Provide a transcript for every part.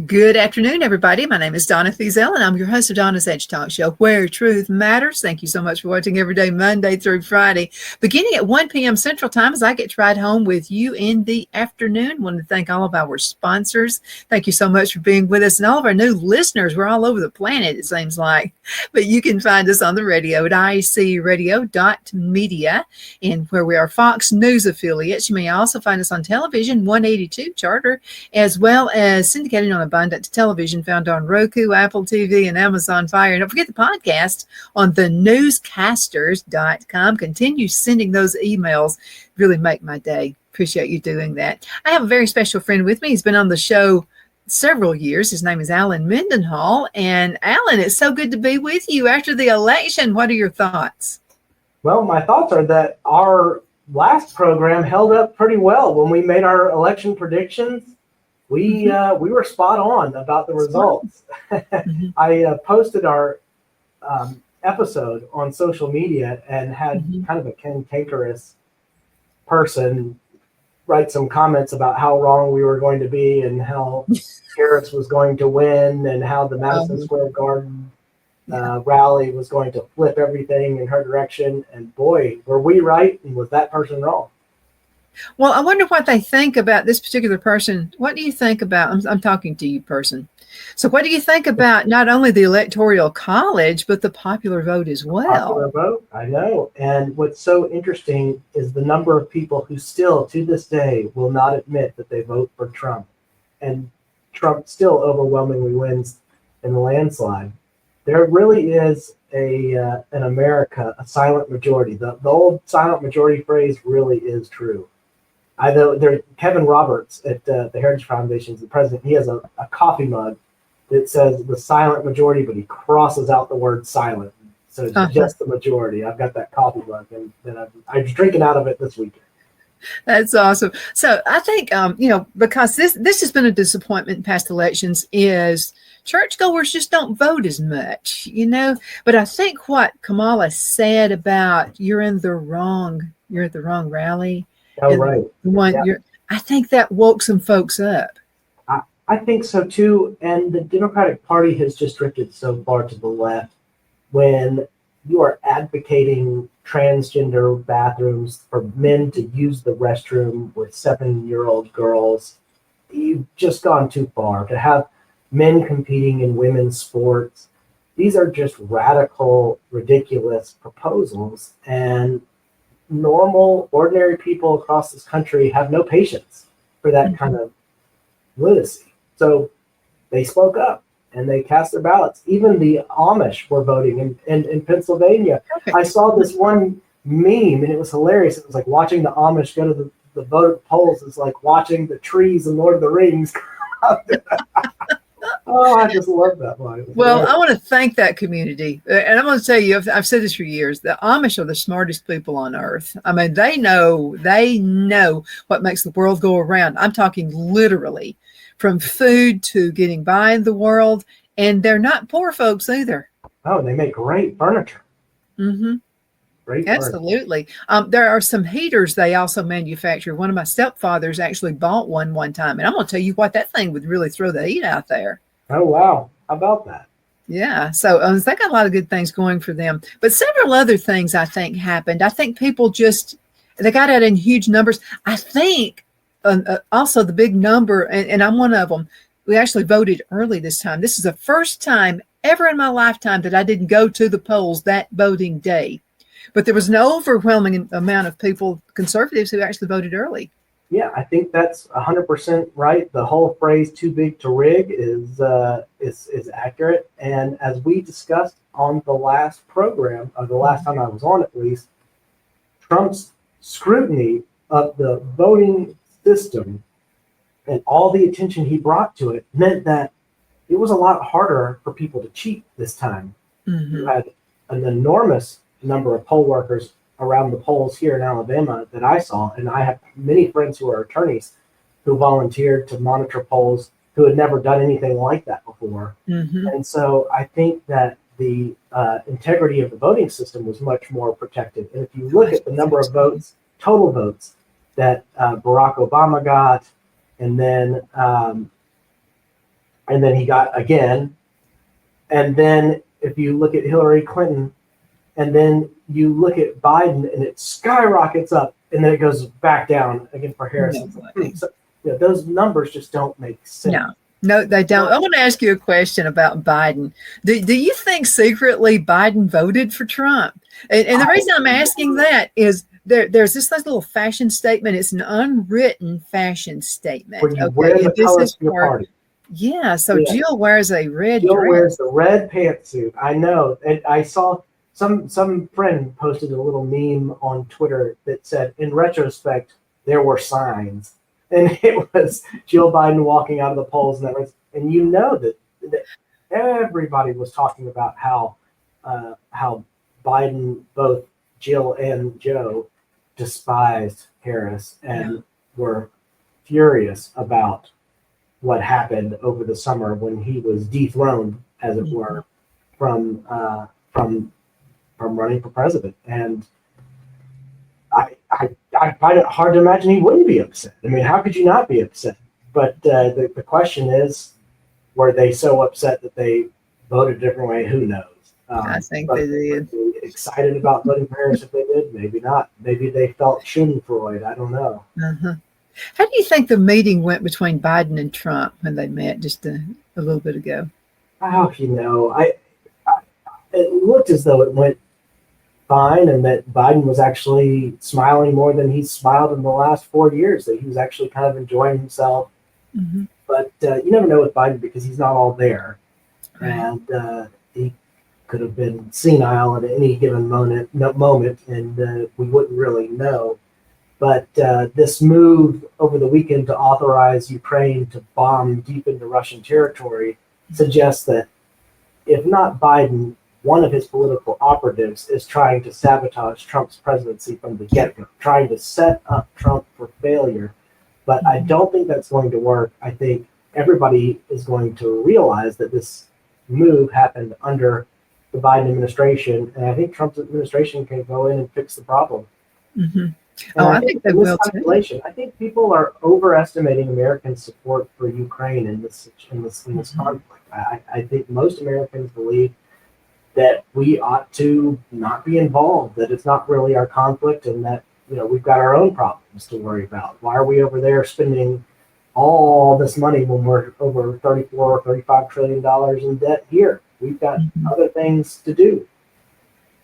Good afternoon, everybody. My name is Donna Feazell, and I'm your host of Donna's Edge Talk Show, where truth matters. Thank you so much for watching every day, Monday through Friday, beginning at 1 p.m. Central Time as I get to ride home with you in the afternoon. I want to thank all of our sponsors. Thank you so much for being with us, and all of our new listeners. We're all over the planet, it seems like. But you can find us on the radio at iecradio.media, and where we are Fox News affiliates. You may also find us on television, 182 Charter, as well as syndicated on Abundant Television, found on Roku, Apple TV, and Amazon Fire. And don't forget the podcast on thenewscasters.com. Continue sending those emails. Really make my day. Appreciate you doing that. I have a very special friend with me. He's been on the show several years. His name is Alan Mendenhall. And Alan, it's so good to be with you after the election. What are your thoughts? Well, my thoughts are that our last program held up pretty well. When we made our election predictions, we were spot on about the results. I posted our episode on social media and had kind of a cantankerous person write some comments about how wrong we were going to be and how Harris was going to win and how the Madison Square Garden rally was going to flip everything in her direction. And boy, were we right, and was that person wrong? Well, I wonder what they think about this particular person. What do you think about, I'm talking to you, person. So what do you think about not only the Electoral College, but the popular vote as well? Popular vote, I know. And what's so interesting is the number of people who still, to this day, will not admit that they vote for Trump. And Trump still overwhelmingly wins in the landslide. There really is in America, a silent majority. The old silent majority phrase really is true. Kevin Roberts at the Heritage Foundation is the president. He has a coffee mug that says the silent majority, but he crosses out the word silent. So it's just the majority. I've got that coffee mug, and I'm drinking out of it this weekend. That's awesome. So I think, because this has been a disappointment in past elections is churchgoers just don't vote as much, But I think what Kamala said about you're at the wrong rally. Oh, right. I think that woke some folks up. I think so too. And the Democratic Party has just drifted so far to the left. When you are advocating transgender bathrooms for men to use the restroom with 7-year-old girls, you've just gone too far. To have men competing in women's sports, these are just radical, ridiculous proposals. And normal, ordinary people across this country have no patience for that kind of lunacy. So they spoke up and they cast their ballots. Even the Amish were voting in Pennsylvania. Okay. I saw this one meme and it was hilarious. It was like watching the Amish go to the vote polls is like watching the trees in Lord of the Rings. Oh, I just love that line. Well, I want to thank that community. And I'm going to tell you, I've said this for years, the Amish are the smartest people on earth. I mean, they know what makes the world go around. I'm talking literally from food to getting by in the world. And they're not poor folks either. Oh, they make great furniture. Mm-hmm. Great Absolutely. There are some heaters they also manufacture. One of my stepfathers actually bought one time. And I'm going to tell you what, that thing would really throw the heat out there. Oh, wow. How about that? Yeah. So they got a lot of good things going for them. But several other things I think happened. I think people they got out in huge numbers. I think also the big number, and I'm one of them, we actually voted early this time. This is the first time ever in my lifetime that I didn't go to the polls that voting day. But there was an overwhelming amount of people, conservatives, who actually voted early. Yeah, I think that's 100% right. The whole phrase "too big to rig" is accurate. And as we discussed on the last program, or the last time I was on at least, Trump's scrutiny of the voting system and all the attention he brought to it meant that it was a lot harder for people to cheat this time. You had an enormous number of poll workers around the polls here in Alabama that I saw, and I have many friends who are attorneys who volunteered to monitor polls who had never done anything like that before. And so I think that the integrity of the voting system was much more protected. And if you look at the number of votes, total votes that Barack Obama got, and then he got again, and then if you look at Hillary Clinton, and then you look at Biden, and it skyrockets up, and then it goes back down again for Harris. So, those numbers just don't make sense. No, they don't. I want to ask you a question about Biden. Do you think secretly Biden voted for Trump? And the reason I'm asking that is there's this little fashion statement. It's an unwritten fashion statement. When you wear the colors of your party. Yeah, so yeah. Jill wears a red Jill dress. Wears the red pantsuit. I know. And I saw some friend posted a little meme on Twitter that said, in retrospect, there were signs. And it was Jill Biden walking out of the polls, and that everybody was talking about how Biden, both Jill and Joe, despised Harris and were furious about what happened over the summer when he was dethroned, as it were, from running for president. And I find it hard to imagine he wouldn't be upset. I mean, how could you not be upset? But the question is, were they so upset that they voted a different way? Who knows? I think they did. Excited about voting for Harris if they did? Maybe not. Maybe they felt Schadenfreude. I don't know. How do you think the meeting went between Biden and Trump when they met just a little bit ago? Oh, it looked as though it went fine, and that Biden was actually smiling more than he's smiled in the last 4 years, that he was actually kind of enjoying himself. But you never know with Biden because he's not all there. And he could have been senile at any given moment, and we wouldn't really know. But this move over the weekend to authorize Ukraine to bomb deep into Russian territory suggests that if not Biden, one of his political operatives is trying to sabotage Trump's presidency from the get-go, trying to set up Trump for failure. But I don't think that's going to work. I think everybody is going to realize that this move happened under the Biden administration, and I think Trump's administration can go in and fix the problem. I think they will too. I think people are overestimating American support for Ukraine in this conflict. I think most Americans believe that we ought to not be involved, that it's not really our conflict, and that we've got our own problems to worry about. Why are we over there spending all this money when we're over 34 or 35 trillion dollars in debt here? We've got other things to do.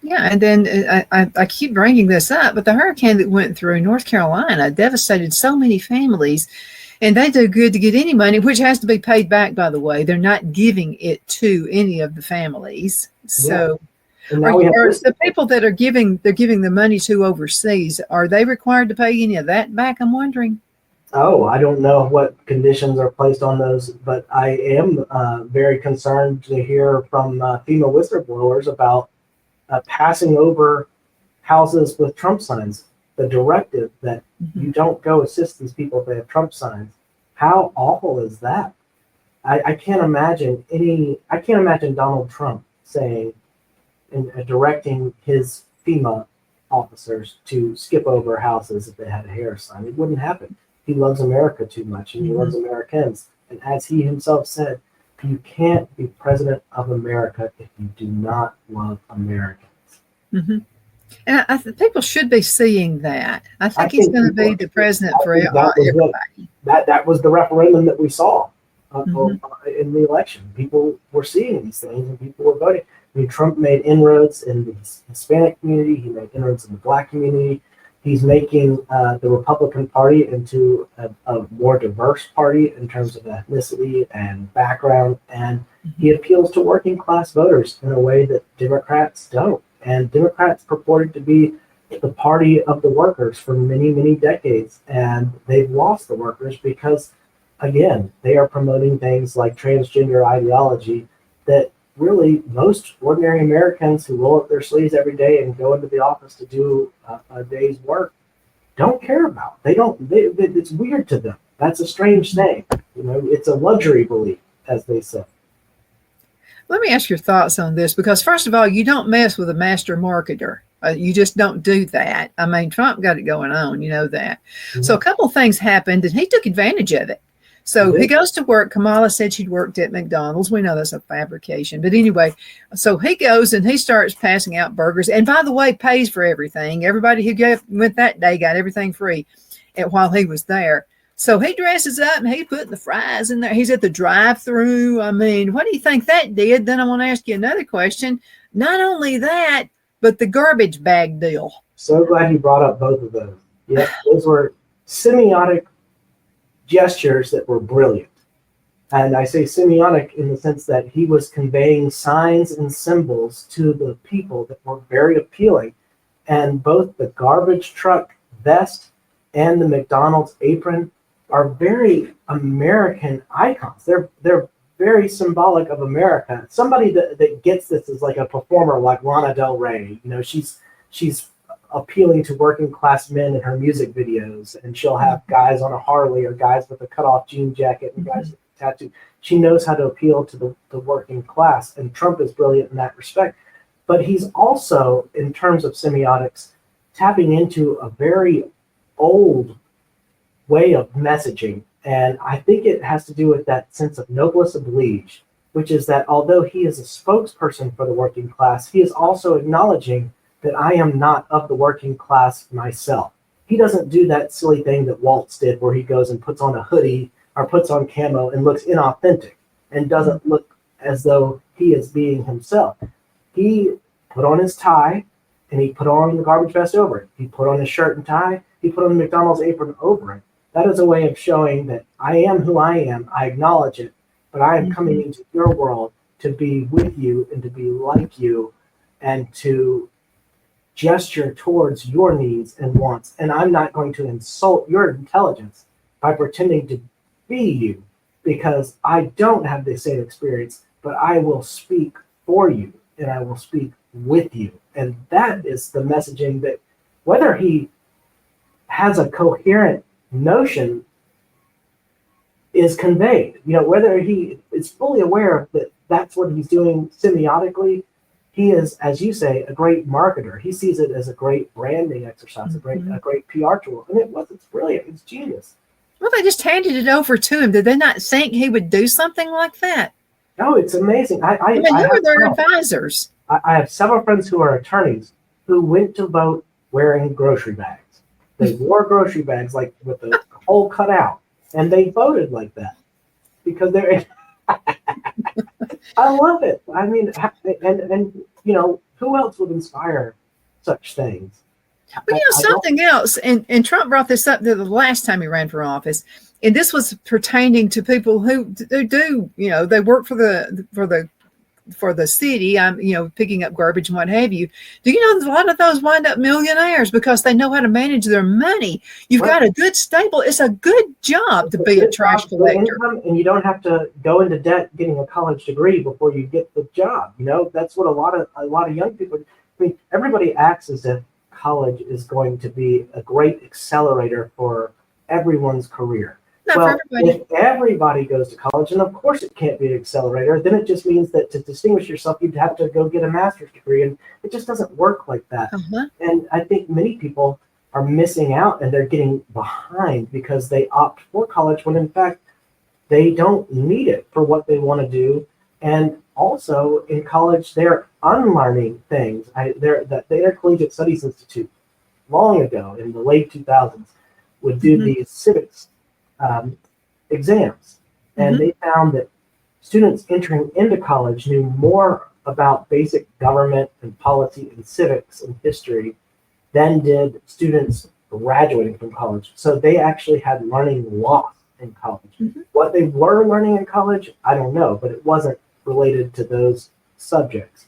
Yeah, and then I keep bringing this up, but the hurricane that went through North Carolina devastated so many families, and they do good to get any money, which has to be paid back, by the way. They're not giving it to any of the families. So the people that they're giving the money to overseas, are they required to pay any of that back? I'm wondering. Oh, I don't know what conditions are placed on those, but I am very concerned to hear from FEMA whistleblowers about passing over houses with Trump signs. The directive that you don't go assist these people if they have Trump signs. How awful is that? I can't imagine Donald Trump saying and directing his FEMA officers to skip over houses if they had a Harris sign. It wouldn't happen. He loves America too much, and he loves Americans. And as he himself said, you can't be president of America if you do not love Americans. And people should be seeing that. I think he's going to be the president for everybody. That was the referendum that we saw in the election. People were seeing these things, and people were voting. I mean, Trump made inroads in the Hispanic community. He made inroads in the Black community. He's making the Republican Party into a more diverse party in terms of ethnicity and background. And he appeals to working class voters in a way that Democrats don't. And Democrats purported to be the party of the workers for many, many decades. And they've lost the workers because again, they are promoting things like transgender ideology that really most ordinary Americans who roll up their sleeves every day and go into the office to do a day's work don't care about. It's weird to them. That's a strange thing. It's a luxury belief, as they say. Let me ask your thoughts on this, because first of all, you don't mess with a master marketer. You just don't do that. I mean, Trump got it going on, you know that. Mm-hmm. So a couple of things happened and he took advantage of it. So he goes to work. Kamala said she'd worked at McDonald's. We know that's a fabrication. But anyway, so he goes and he starts passing out burgers. And by the way, pays for everything. Everybody who went that day got everything free while he was there. So he dresses up and he's putting the fries in there. He's at the drive-through. I mean, what do you think that did? Then I want to ask you another question. Not only that, but the garbage bag deal. So glad you brought up both of those. Yeah, those were semiotic gestures that were brilliant. And I say semiotic in the sense that he was conveying signs and symbols to the people that were very appealing. And both the garbage truck vest and the McDonald's apron are very American icons. They're very symbolic of America. Somebody that gets this is like a performer like Lana Del Rey. She's appealing to working class men in her music videos, and she'll have guys on a Harley or guys with a cut-off jean jacket and guys with a tattoo. She knows how to appeal to the working class, and Trump is brilliant in that respect. But he's also, in terms of semiotics, tapping into a very old way of messaging. And I think it has to do with that sense of noblesse oblige, which is that although he is a spokesperson for the working class, he is also acknowledging that I am not of the working class myself. He doesn't do that silly thing that Waltz did where he goes and puts on a hoodie or puts on camo and looks inauthentic and doesn't look as though he is being himself. He put on his tie and he put on the garbage vest over it. He put on his shirt and tie. He put on the McDonald's apron over it. That is a way of showing that I am who I am. I acknowledge it, but I am coming into your world to be with you and to be like you and to gesture towards your needs and wants. And I'm not going to insult your intelligence by pretending to be you, because I don't have the same experience, but I will speak for you and I will speak with you. And that is the messaging that, whether he has a coherent notion, is conveyed. Whether he is fully aware that that's what he's doing semiotically, he is, as you say, a great marketer. He sees it as a great branding exercise, a great PR tool. And it's brilliant. It's genius. Well, they just handed it over to him. Did they not think he would do something like that? No, it's amazing. I mean, you were their advisors. I have several friends who are attorneys who went to vote wearing grocery bags. They wore grocery bags like with the hole cut out, and they voted like that because they're. I love it. I mean, and who else would inspire such things? Well, something else, and Trump brought this up the last time he ran for office, and this was pertaining to people who do, they work for the city, picking up garbage and what have you. Do you know that a lot of those wind up millionaires because they know how to manage their money? You've got a good stable. It's a good job to be a trash collector. And you don't have to go into debt getting a college degree before you get the job. That's what a lot of young people, everybody acts as if college is going to be a great accelerator for everyone's career. If everybody goes to college, and of course it can't be an accelerator, then it just means that to distinguish yourself, you'd have to go get a master's degree, and it just doesn't work like that. And I think many people are missing out, and they're getting behind because they opt for college when in fact they don't need it for what they want to do. And also in college, they're unlearning things. The Intercollegiate Studies Institute, long ago in the late 2000s, would do these civics exams, and they found that students entering into college knew more about basic government and policy and civics and history than did students graduating from college. So they actually had learning loss in college. What they were learning in college, I don't know, but it wasn't related to those subjects.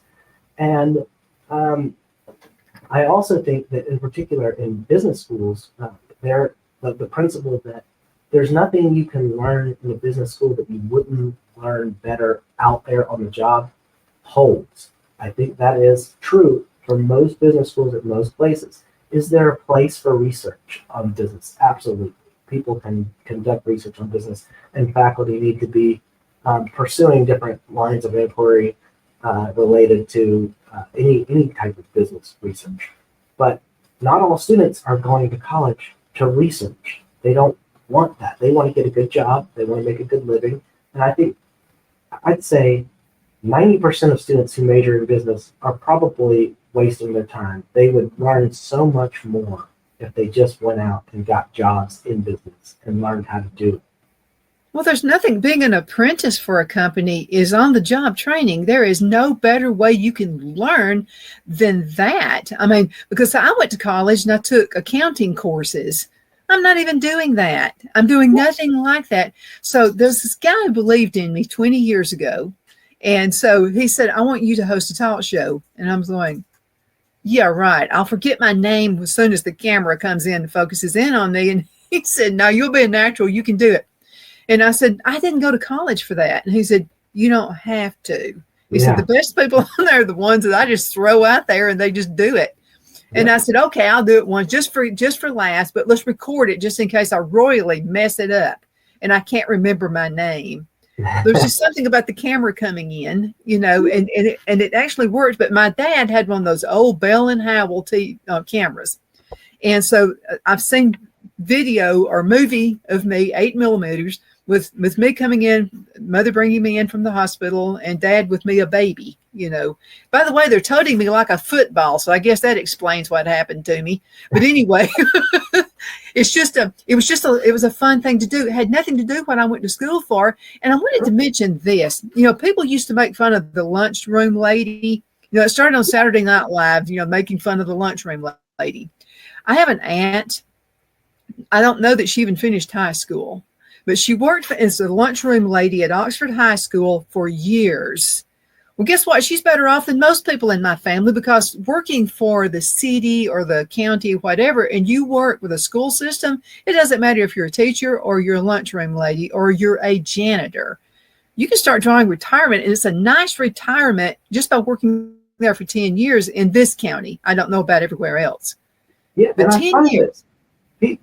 And I also think that in particular in business schools, the principle that there's nothing you can learn in a business school that you wouldn't learn better out there on the job holds. I think that is true for most business schools at most places. Is there a place for research on business? Absolutely. People can conduct research on business, and faculty need to be pursuing different lines of inquiry related to any type of business research. But not all students are going to college to research. They don't want that. They want to get a good job. They want to make a good living. And I think I'd say 90% of students who major in business are probably wasting their time. They would learn so much more if they just went out and got jobs in business and learned how to do it. Well, there's nothing being an apprentice for a company is on the job training. There is no better way you can learn than that. I mean, because I went to college and I took accounting courses. I'm not even doing that. I'm doing nothing like that. So there's this guy who believed in me 20 years ago. And so he said, I want you to host a talk show. And I'm going, yeah, right. I'll forget my name as soon as the camera comes in and focuses in on me. And he said, no, you'll be a natural. You can do it. And I said, I didn't go to college for that. And he said, you don't have to. He said, the best people on there are the ones that I just throw out there and they just do it. And I said, okay, I'll do it once just for last, but let's record it just in case I royally mess it up and I can't remember my name. There's just something about the camera coming in, you know, and it actually works. But my dad had one of those old Bell and Howell cameras. And so I've seen video or movie of me, 8mm, with me coming in, mother bringing me in from the hospital, and dad with me a baby, you know. By the way, they're toting me like a football, so I guess that explains what happened to me. But anyway, it was a fun thing to do. It had nothing to do with what I went to school for. And I wanted to mention this. You know, people used to make fun of the lunchroom lady. You know, it started on Saturday Night Live, you know, making fun of the lunchroom lady. I have an aunt. I don't know that she even finished high school, but she worked as a lunchroom lady at Oxford High School for years. Well, guess what? She's better off than most people in my family, because working for the city or the county, whatever, and you work with a school system, it doesn't matter if you're a teacher or you're a lunchroom lady or you're a janitor. You can start drawing retirement, and it's a nice retirement just by working there for 10 years in this county. I don't know about everywhere else. Yeah, but 10 years.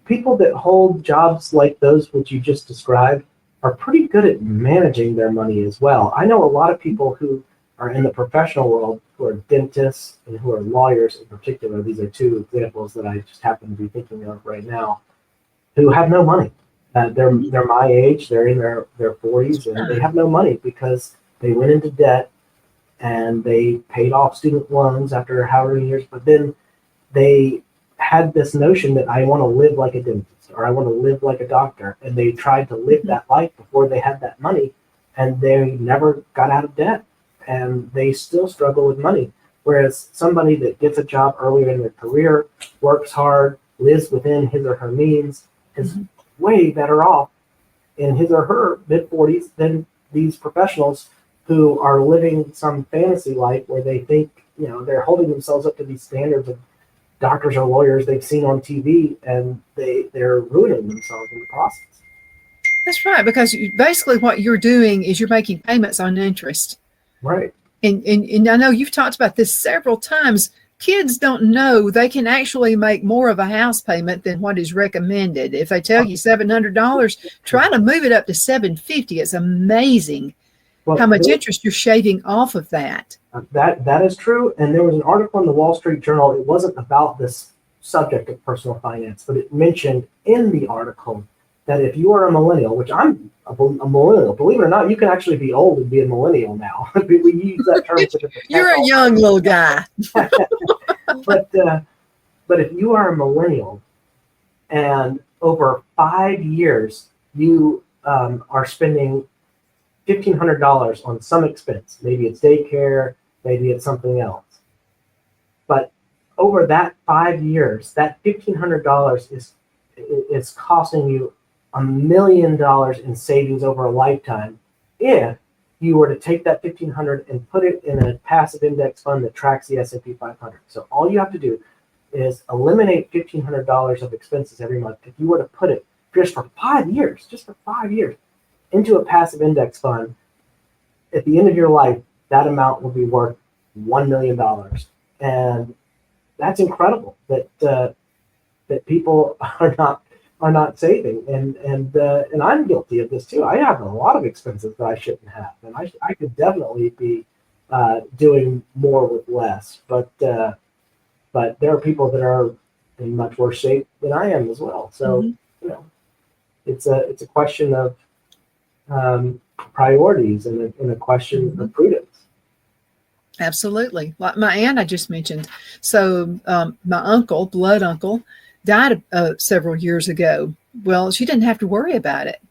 People that hold jobs like those which you just described are pretty good at managing their money as well. I know a lot of people who are in the professional world who are dentists and who are lawyers in particular. These are two examples that I just happen to be thinking of right now, who have no money. They're my age, they're in their 40s, and they have no money because they went into debt and they paid off student loans after however many years, but then they had this notion that I want to live like a dentist or I want to live like a doctor, and they tried to live that life before they had that money, and they never got out of debt, and they still struggle with money. Whereas somebody that gets a job earlier in their career, works hard, lives within his or her means, is way better off in his or her mid-40s than these professionals who are living some fantasy life where they think, you know, they're holding themselves up to these standards of doctors or lawyers they've seen on TV, and they're ruining themselves in the process. That's right, because basically what you're doing is you're making payments on interest. Right. And I know you've talked about this several times. Kids don't know they can actually make more of a house payment than what is recommended. If they tell you $700, try to move it up to $750. It's amazing how much interest you're shaving off of that. That is true. And there was an article in the Wall Street Journal. It wasn't about this subject of personal finance, but it mentioned in the article that if you are a millennial, which I'm a millennial, believe it or not, you can actually be old and be a millennial now. We use that term. You're a young little guy. But if you are a millennial and over 5 years you are spending $1,500 on some expense, maybe it's daycare, maybe it's something else, but over that 5 years, that $1,500 is costing you $1 million in savings over a lifetime if you were to take that $1,500 and put it in a passive index fund that tracks the S&P 500. So all you have to do is eliminate $1,500 of expenses every month. If you were to put it just for 5 years, into a passive index fund, at the end of your life, that amount will be worth $1 million. And that's incredible that people are not saving. And I'm guilty of this too. I have a lot of expenses that I shouldn't have. And I could definitely be doing more with less. But there are people that are in much worse shape than I am as well. So, you know, it's a question of priorities and a question of prudence. Absolutely. Like my aunt I just mentioned. So my uncle, blood uncle, died several years ago. Well, she didn't have to worry about it.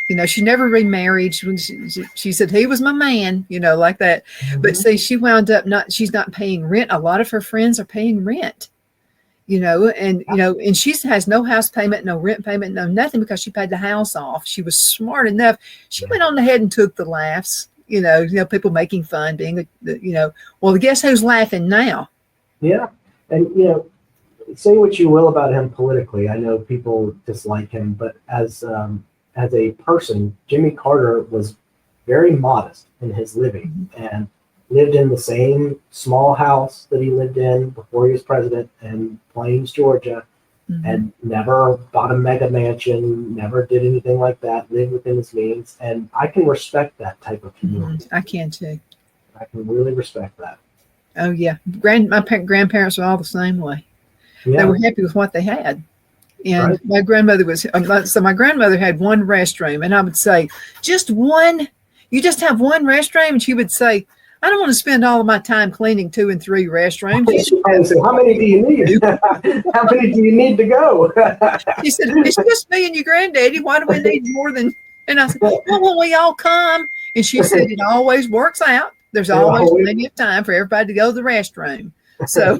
You know, she never remarried. She said, he was my man, you know, like that. But see, she wound up she's not paying rent. A lot of her friends are paying rent, you know, and she has no house payment, no rent payment, no nothing, because she paid the house off. She was smart enough. She went on ahead and took the laughs, you know, people making fun, being, well, guess who's laughing now? Yeah. And, you know, say what you will about him politically. I know people dislike him, but as a person, Jimmy Carter was very modest in his living and lived in the same small house that he lived in before he was president in Plains, Georgia, and never bought a mega mansion, never did anything like that, lived within his means. And I can respect that type of humility. I can too. I can really respect that. Oh, yeah. My grandparents were all the same way. Yeah. They were happy with what they had. And Right. my grandmother was, so my grandmother had one restroom, and I would say, just one? You just have one restroom? And she would say, I don't want to spend all of my time cleaning 2 and 3 restrooms. And so how many do you need? How many do you need to go? She said, it's just me and your granddaddy. Why do we need more than? And I said, well, when we all come. And she said, it always works out. There's always plenty of time for everybody to go to the restroom. So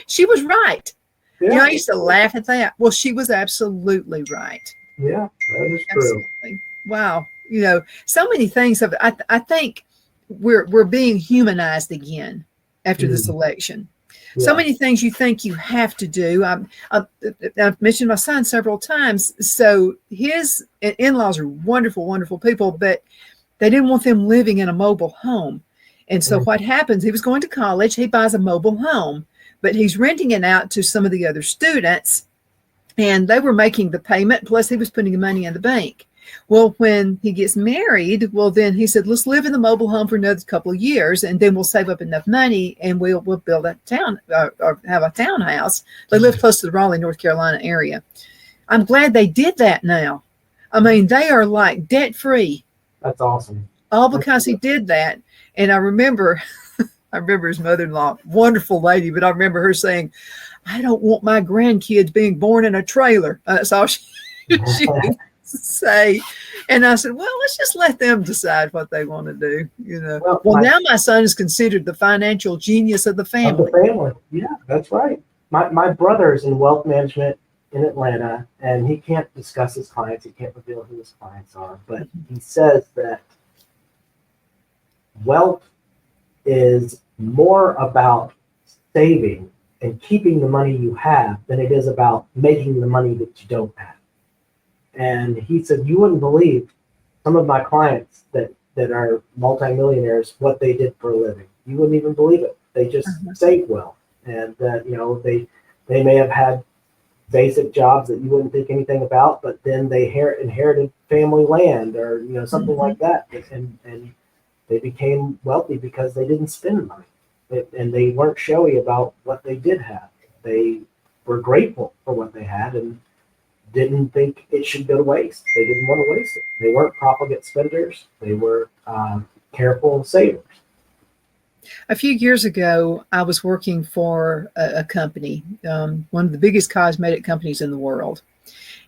she was right. Yeah. You know, I used to laugh at that. Well, she was absolutely right. Yeah, that is true. Absolutely. Wow. You know, so many things. I think we're being humanized again after this election. Yeah. So many things you think you have to do. I've mentioned my son several times. So his in-laws are wonderful, wonderful people, but they didn't want them living in a mobile home. And so what happens, he was going to college, he buys a mobile home, but he's renting it out to some of the other students, and they were making the payment, plus he was putting the money in the bank. Well, when he gets married, well, then he said, let's live in the mobile home for another couple of years, and then we'll save up enough money, and we'll build a town or have a townhouse. They live close to the Raleigh, North Carolina area. I'm glad they did that now. I mean, they are like debt-free. That's awesome. All because he did that. And I remember his mother-in-law, wonderful lady, but I remember her saying, I don't want my grandkids being born in a trailer. That's all she would say. And I said, well, let's just let them decide what they want to do. You know. Well, now my son is considered the financial genius of the family. Yeah, that's right. My brother is in wealth management in Atlanta, and he can't discuss his clients. He can't reveal who his clients are, but he says that wealth is more about saving and keeping the money you have than it is about making the money that you don't have. And he said, you wouldn't believe some of my clients that are multimillionaires, what they did for a living. You wouldn't even believe it. They just saved well. And they may have had basic jobs that you wouldn't think anything about, but then they inherited family land or, something like that. And they became wealthy because they didn't spend money, and they weren't showy about what they did have. They were grateful for what they had and didn't think it should go to waste. They didn't want to waste it. They weren't profligate spenders. They were careful savers. A few years ago, I was working for a company, one of the biggest cosmetic companies in the world.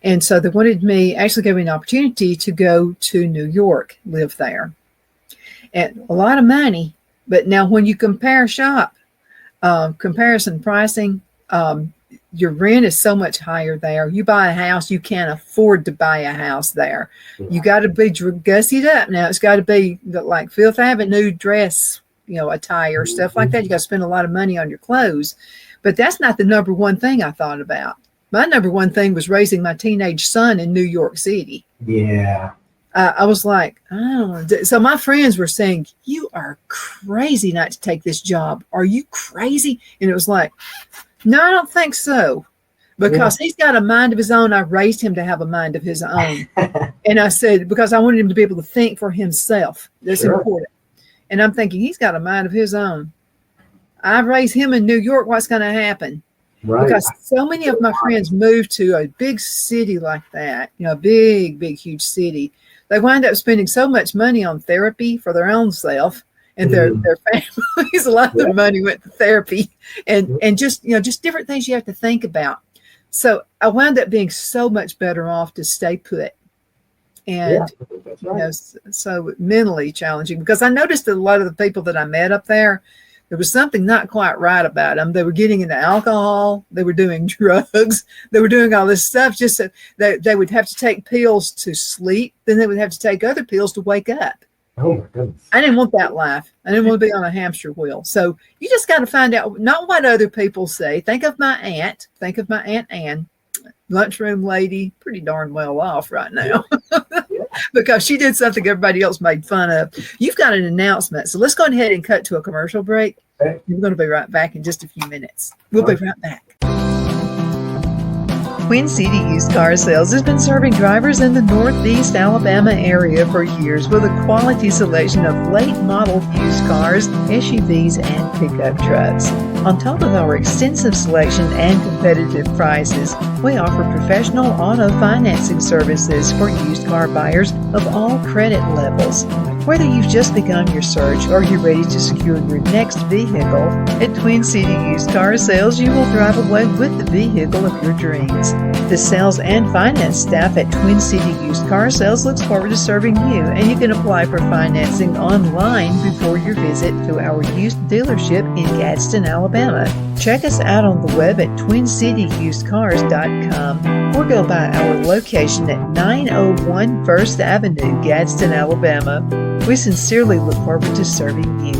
And so they wanted me, actually gave me an opportunity to go to New York, live there. And a lot of money, but now when you compare comparison pricing, your rent is so much higher there. You buy a house, you can't afford to buy a house there. Yeah. You got to be gussied up. Now it's got to be like Fifth Avenue dress, attire, stuff like that. You got to spend a lot of money on your clothes, but that's not the number one thing I thought about. My number one thing was raising my teenage son in New York City. Yeah. I was like, I don't want to. So my friends were saying, you are crazy not to take this job. Are you crazy? And it was like, no, I don't think so. Because he's got a mind of his own. I raised him to have a mind of his own. And I said, because I wanted him to be able to think for himself. That's important. And I'm thinking, he's got a mind of his own. I raised him in New York. What's going to happen? Right. Because so many of my friends moved to a big city like that, a big, huge city. They wind up spending so much money on therapy for their own self and their families. A lot of their money went to therapy and just different things you have to think about. So I wound up being so much better off to stay put. And so mentally challenging, because I noticed that a lot of the people that I met up there was something not quite right about them. They were getting into alcohol. They were doing drugs. They were doing all this stuff just so they would have to take pills to sleep. Then they would have to take other pills to wake up. Oh, my goodness. I didn't want that life. I didn't want to be on a hamster wheel. So you just got to find out, not what other people say. Think of my aunt. Think of my Aunt Ann, lunchroom lady, pretty darn well off right now. Because she did something everybody else made fun of. You've got an announcement. So let's go ahead and cut to a commercial break. Okay. We're going to be right back in just a few minutes. We'll be right back. Twin City Used Car Sales has been serving drivers in the Northeast Alabama area for years with a quality selection of late model used cars, SUVs, and pickup trucks. On top of our extensive selection and competitive prices, we offer professional auto financing services for used car buyers of all credit levels. Whether you've just begun your search or you're ready to secure your next vehicle, at Twin City Used Car Sales, you will drive away with the vehicle of your dreams. The sales and finance staff at Twin City Used Car Sales looks forward to serving you, and you can apply for financing online before your visit to our used dealership in Gadsden, Alabama. Check us out on the web at twincityusedcars.com or go by our location at 901 First Avenue, Gadsden, Alabama. We sincerely look forward to serving you.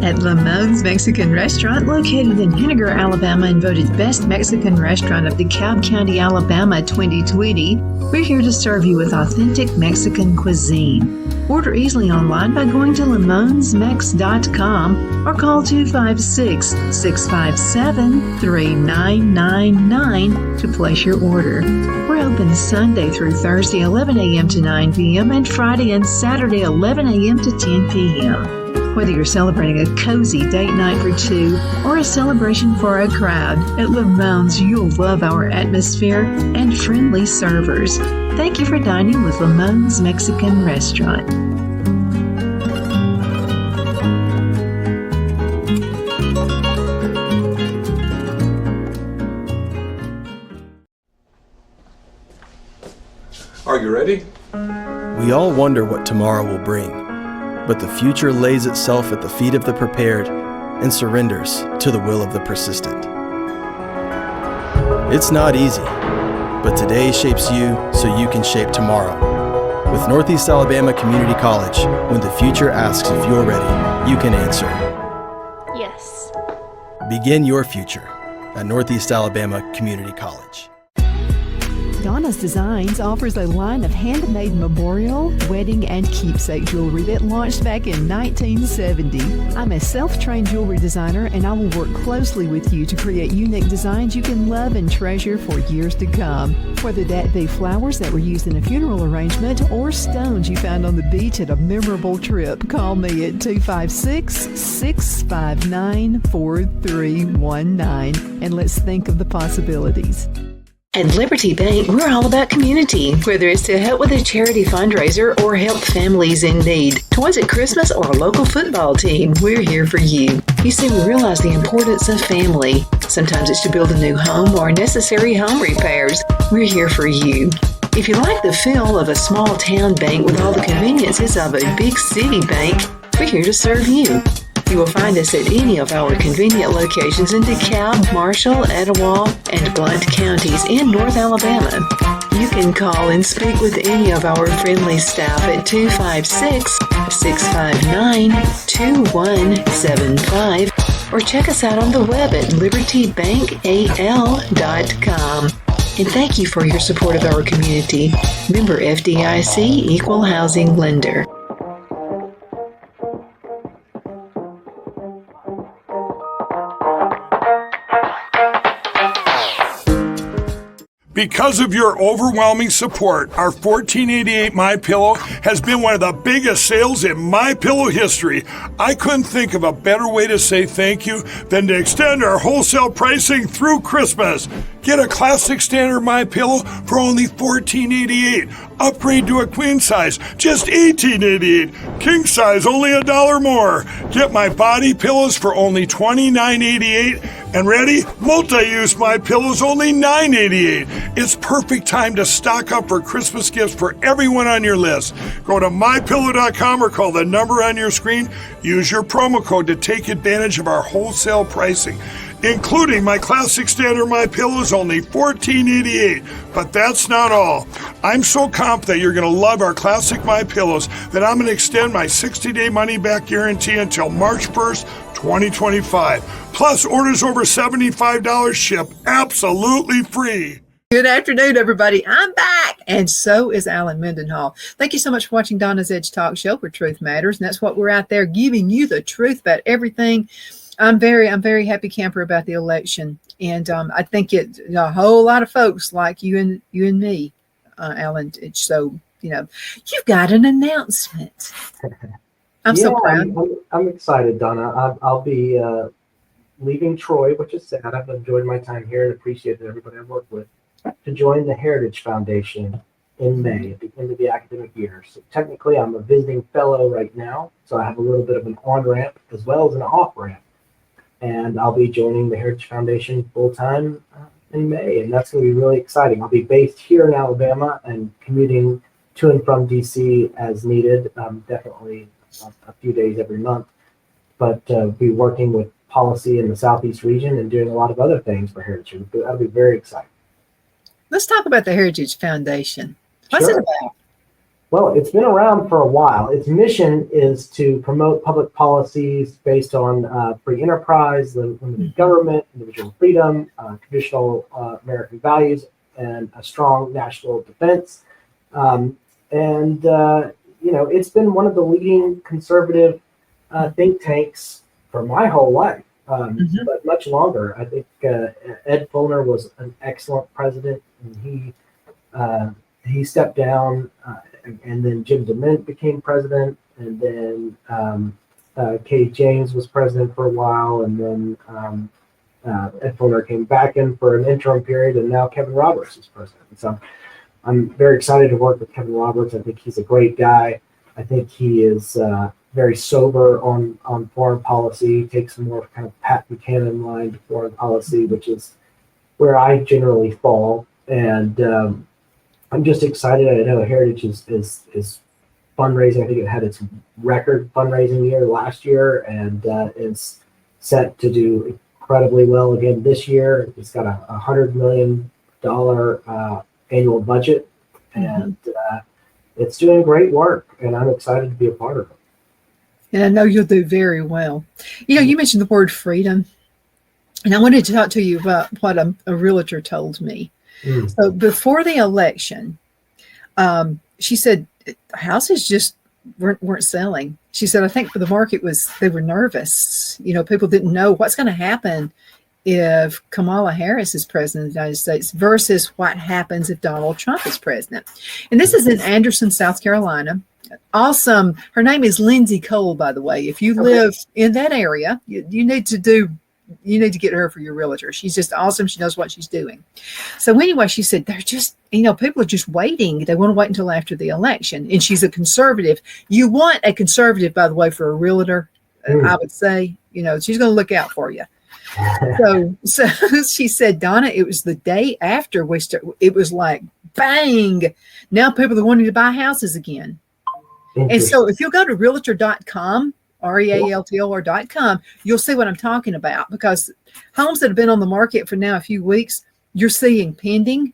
At Lamone's Mexican Restaurant, located in Henniger, Alabama, and voted Best Mexican Restaurant of DeKalb County, Alabama 2020, we're here to serve you with authentic Mexican cuisine. Order easily online by going to lamonsmex.com or call 256-657-3999 to place your order. We're open Sunday through Thursday, 11 a.m. to 9 p.m. and Friday and Saturday, 11 a.m. to 10 p.m. Whether you're celebrating a cozy date night for two or a celebration for a crowd, at Lamone's you'll love our atmosphere and friendly servers. Thank you for dining with Lamone's Mexican Restaurant. Are you ready? We all wonder what tomorrow will bring. But the future lays itself at the feet of the prepared and surrenders to the will of the persistent. It's not easy, but today shapes you so you can shape tomorrow. With Northeast Alabama Community College, when the future asks if you're ready, you can answer yes. Begin your future at Northeast Alabama Community College. Donna's Designs offers a line of handmade memorial, wedding, and keepsake jewelry that launched back in 1970. I'm a self-trained jewelry designer, and I will work closely with you to create unique designs you can love and treasure for years to come. Whether that be flowers that were used in a funeral arrangement or stones you found on the beach at a memorable trip, call me at 256-659-4319, and let's think of the possibilities. At Liberty Bank, we're all about community. Whether it's to help with a charity fundraiser or help families in need, toys at Christmas, or a local football team, we're here for you. You see, we realize the importance of family. Sometimes it's to build a new home or necessary home repairs. We're here for you. If you like the feel of a small town bank with all the conveniences of a big city bank, we're here to serve you. You will find us at any of our convenient locations in DeKalb, Marshall, Etowah, and Blount counties in North Alabama. You can call and speak with any of our friendly staff at 256-659-2175 or check us out on the web at libertybankal.com. And thank you for your support of our community. Member FDIC Equal Housing Lender. Because of your overwhelming support, our 1488 MyPillow has been one of the biggest sales in MyPillow history. I couldn't think of a better way to say thank you than to extend our wholesale pricing through Christmas. Get a classic standard MyPillow for only $14.88. Upgrade to a queen size, just $18.88. King size, only $1 more. Get my body pillows for only $29.88. And ready? Multi-use MyPillows, only $9.88. It's perfect time to stock up for Christmas gifts for everyone on your list. Go to MyPillow.com or call the number on your screen. Use your promo code to take advantage of our wholesale pricing, including my classic standard MyPillows, only $14.88. But that's not all. I'm so confident you're going to love our classic MyPillows that I'm going to extend my 60-day money-back guarantee until March 1st, 2025. Plus, orders over $75 ship absolutely free. Good afternoon, everybody. I'm back. And so is Alan Mendenhall. Thank you so much for watching Donna's Edge Talk Show, where truth matters. And that's what we're out there giving you, the truth about everything. I'm very happy camper about the election. And I think a whole lot of folks like you and me, Alan. So, you've got an announcement. I'm so proud. I'm excited, Donna. I'll be leaving Troy, which is sad. I've enjoyed my time here and appreciated everybody I've worked with, to join the Heritage Foundation in May at the end of the academic year. So technically, I'm a visiting fellow right now, so I have a little bit of an on-ramp as well as an off-ramp. And I'll be joining the Heritage Foundation full-time in May, and that's going to be really exciting. I'll be based here in Alabama and commuting to and from DC as needed, definitely a few days every month, but be working with policy in the Southeast region and doing a lot of other things for Heritage. That'll be very exciting. Let's talk about the Heritage Foundation. What's it about? Well, it's been around for a while. Its mission is to promote public policies based on free enterprise, limited government, individual freedom, traditional American values, and a strong national defense. It's been one of the leading conservative think tanks for my whole life, but much longer. I think Ed Feulner was an excellent president, and he stepped down, and then Jim DeMint became president, and then Kay James was president for a while, and then Ed Feulner came back in for an interim period, and now Kevin Roberts is president. And so I'm very excited to work with Kevin Roberts. I think he's a great guy. I think he is very sober on foreign policy, takes a more kind of Pat Buchanan line to foreign policy, which is where I generally fall. And I'm just excited. I know Heritage is fundraising. I think it had its record fundraising year last year, and is set to do incredibly well again this year. It's got a $100 million annual budget, and it's doing great work, and I'm excited to be a part of it. And I know you'll do very well. You mentioned the word freedom, and I wanted to talk to you about what a realtor told me. So before the election, she said houses just weren't selling. She said, I think for the market they were nervous. People didn't know what's going to happen if Kamala Harris is president of the United States versus what happens if Donald Trump is president. And this is in Anderson, South Carolina. Awesome. Her name is Lindsay Cole, by the way. If you live in that area, you need to get her for your realtor. She's just awesome. She knows what she's doing. So anyway, she said, they're just, people are just waiting. They want to wait until after the election. And she's a conservative. You want a conservative, by the way, for a realtor, I would say, she's going to look out for you. So she said, Donna, it was the day after it was like, bang. Now people are wanting to buy houses again. And so if you'll go to realtor.com, realtor.com, you'll see what I'm talking about, because homes that have been on the market for now a few weeks, you're seeing pending,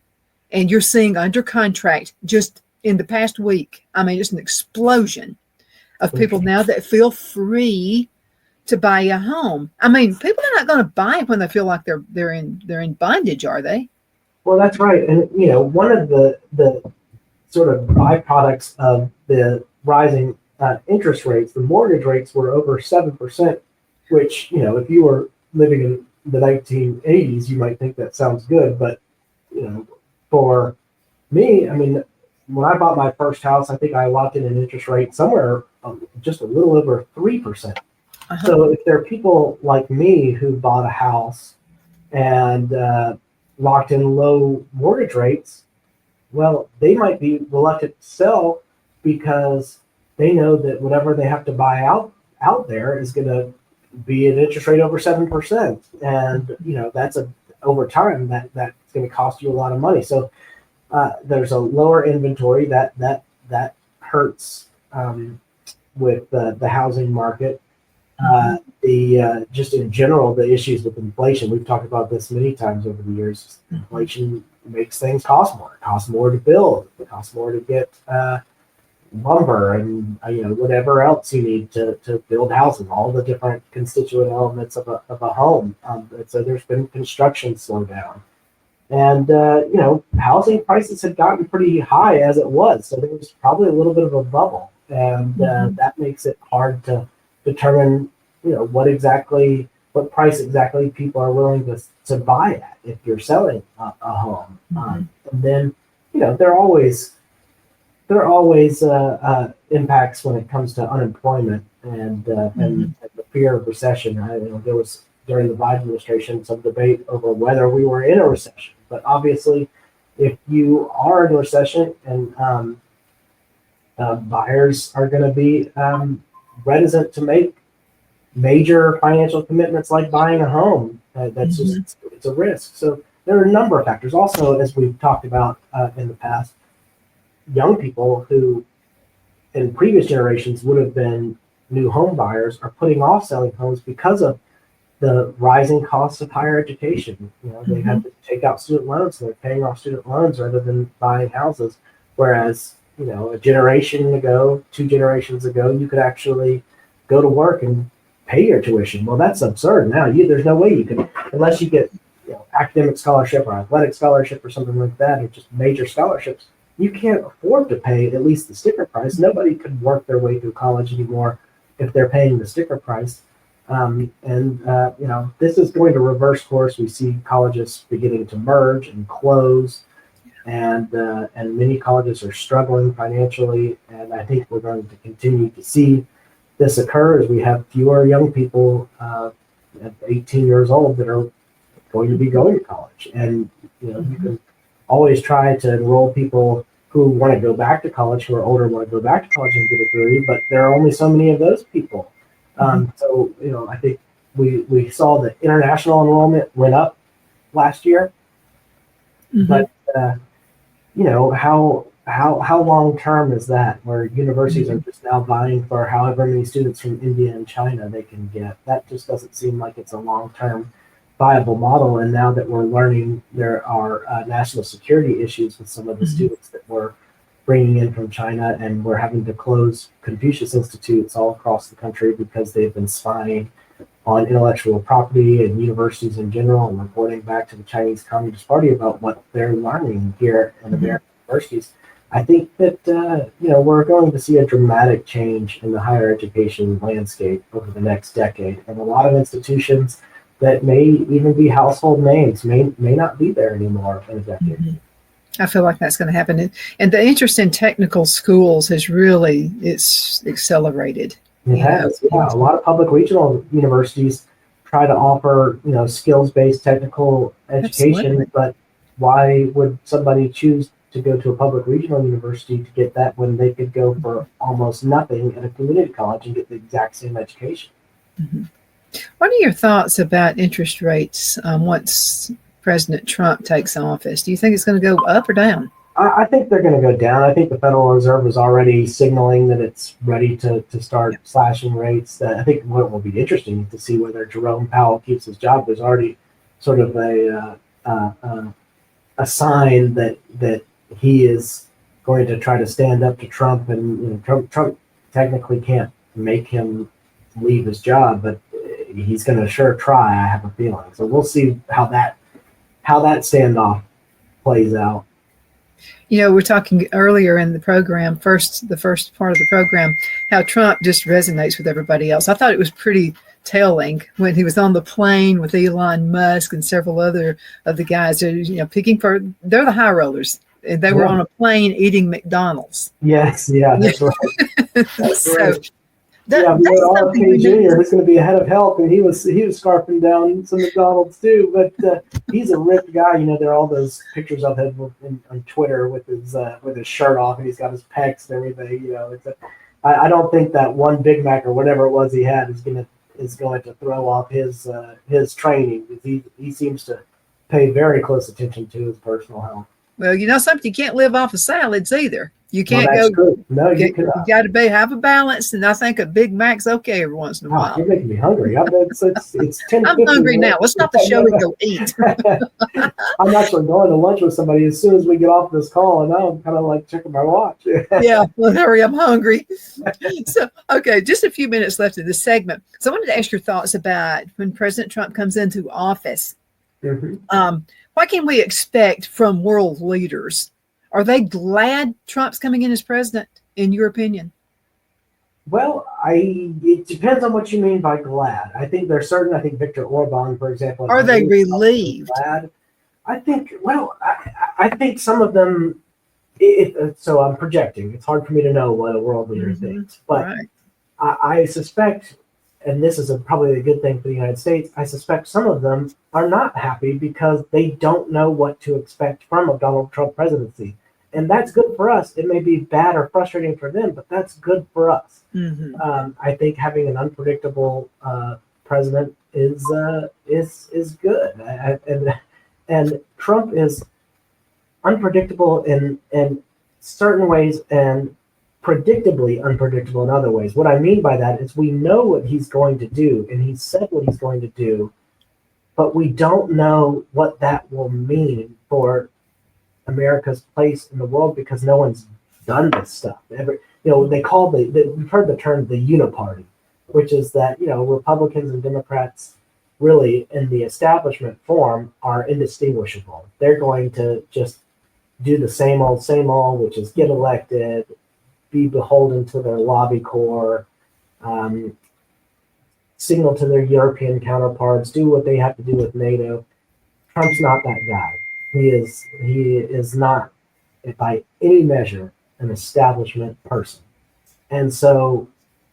And you're seeing under contract just in the past week, I mean, just an explosion of people now that feel free to buy a home. I mean, people are not going to buy it when they feel like they're in bondage, are they? Well, that's right. And, one of the sort of byproducts of the rising interest rates, the mortgage rates were over 7%, which, if you were living in the 1980s, you might think that sounds good. But, for me, I mean, when I bought my first house, I think I locked in an interest rate somewhere just a little over 3%. Uh-huh. So if there are people like me who bought a house and locked in low mortgage rates, well, they might be reluctant to sell because they know that whatever they have to buy out there is going to be an interest rate over 7%. And, that's over time that's going to cost you a lot of money. So there's a lower inventory that hurts with the housing market. Just in general, the issues with inflation, we've talked about this many times over the years. Inflation makes things cost more. It costs more to build. It costs more to get lumber and whatever else you need to build houses, all the different constituent elements of a home. So there's been construction slowdown. And, housing prices had gotten pretty high as it was. So there was probably a little bit of a bubble. And that makes it hard to determine, what price exactly people are willing to buy at if you're selling a home. And then, there are always impacts when it comes to unemployment and the fear of recession. There was, during the Biden administration, some debate over whether we were in a recession. But obviously, if you are in a recession and buyers are going to be reticent to make major financial commitments like buying a home, that's just, it's a risk. So there are a number of factors. Also, as we've talked about in the past, young people who in previous generations would have been new home buyers are putting off selling homes because of the rising costs of higher education. They have to take out student loans, so they're paying off student loans rather than buying houses. Whereas, a generation ago, 2 generations ago, you could actually go to work and pay your tuition. Well, that's absurd now. There's no way you can, unless you get academic scholarship or athletic scholarship or something like that, or just major scholarships. You can't afford to pay at least the sticker price. Nobody could work their way through college anymore if they're paying the sticker price. This is going to reverse course. We see colleges beginning to merge and close, and many colleges are struggling financially. And I think we're going to continue to see this occur as we have fewer young people at 18 years old that are going to be going to college. And you can always try to enroll people who want to go back to college, who are older, want to go back to college and get a degree, but there are only so many of those people. So, I think we saw that international enrollment went up last year, but, how long term is that, where universities are just now vying for however many students from India and China they can get? That just doesn't seem like it's a long-term viable model. And now that we're learning there are national security issues with some of the students that we're bringing in from China, and we're having to close Confucius Institutes all across the country because they've been spying on intellectual property and universities in general and reporting back to the Chinese Communist Party about what they're learning here in American universities. I think that, we're going to see a dramatic change in the higher education landscape over the next decade. And a lot of institutions that may even be household names may not be there anymore in a decade. I feel like that's going to happen. And the interest in technical schools has really, it's accelerated. It has, yeah. A lot of public regional universities try to offer, skills-based technical education, Absolutely. But why would somebody choose to go to a public regional university to get that when they could go for almost nothing at a community college and get the exact same education? What are your thoughts about interest rates once President Trump takes office? Do you think it's going to go up or down? I think they're going to go down. I think the Federal Reserve is already signaling that it's ready to start slashing rates. I think what will be interesting to see whether Jerome Powell keeps his job. There's already sort of a a sign that he is going to try to stand up to Trump, and Trump technically can't make him leave his job, but he's going to sure try. I have a feeling. So we'll see how that standoff plays out. We're talking earlier in the program, the first part of the program, how Trump just resonates with everybody else. I thought it was pretty telling when he was on the plane with Elon Musk and several other of the guys. They're they're the high rollers. They were on a plane eating McDonald's. Yes, yeah, that's right. That's So, right. That's RFK something we need. Jr. is going to be a head of health, and he was scarfing down some McDonald's too. But he's a ripped guy. There are all those pictures of him on Twitter with his shirt off, and he's got his pecs and everything. I don't think that one Big Mac or whatever it was he had is going to throw off his training. He seems to pay very close attention to his personal health. Well, something, you can't live off of salads either. You can't that's go. True. No, you cannot. You got to have a balance, and I think a Big Mac's okay every once in a while. You're making me hungry. It's 10. I'm hungry now. Let's stop the show and go eat. I'm actually going to lunch with somebody as soon as we get off this call, and now I'm kind of like checking my watch. Yeah, well, hurry, I'm hungry. So, okay, just a few minutes left in this segment. So I wanted to ask your thoughts about when President Trump comes into office. Mm-hmm. What can we expect from world leaders? Are they glad Trump's coming in as president, in your opinion? Well, it depends on what you mean by glad. I think Viktor Orban, for example. Are they relieved? Glad. I think some of them, so I'm projecting. It's hard for me to know what a world leader thinks. But right. I suspect, and this is probably a good thing for the United States, I suspect some of them are not happy because they don't know what to expect from a Donald Trump presidency. And that's good for us. It may be bad or frustrating for them, but that's good for us. Mm-hmm. I think having an unpredictable president is good. And Trump is unpredictable in certain ways and predictably unpredictable in other ways. What I mean by that is we know what he's going to do, and he said what he's going to do, but we don't know what that will mean for America's place in the world because no one's done this stuff. They call we've heard the term the uniparty, which is that, Republicans and Democrats really in the establishment form are indistinguishable. They're going to just do the same old, which is get elected, be beholden to their lobby corps, signal to their European counterparts, do what they have to do with NATO. Trump's not that guy. He is not, by any measure, an establishment person. And so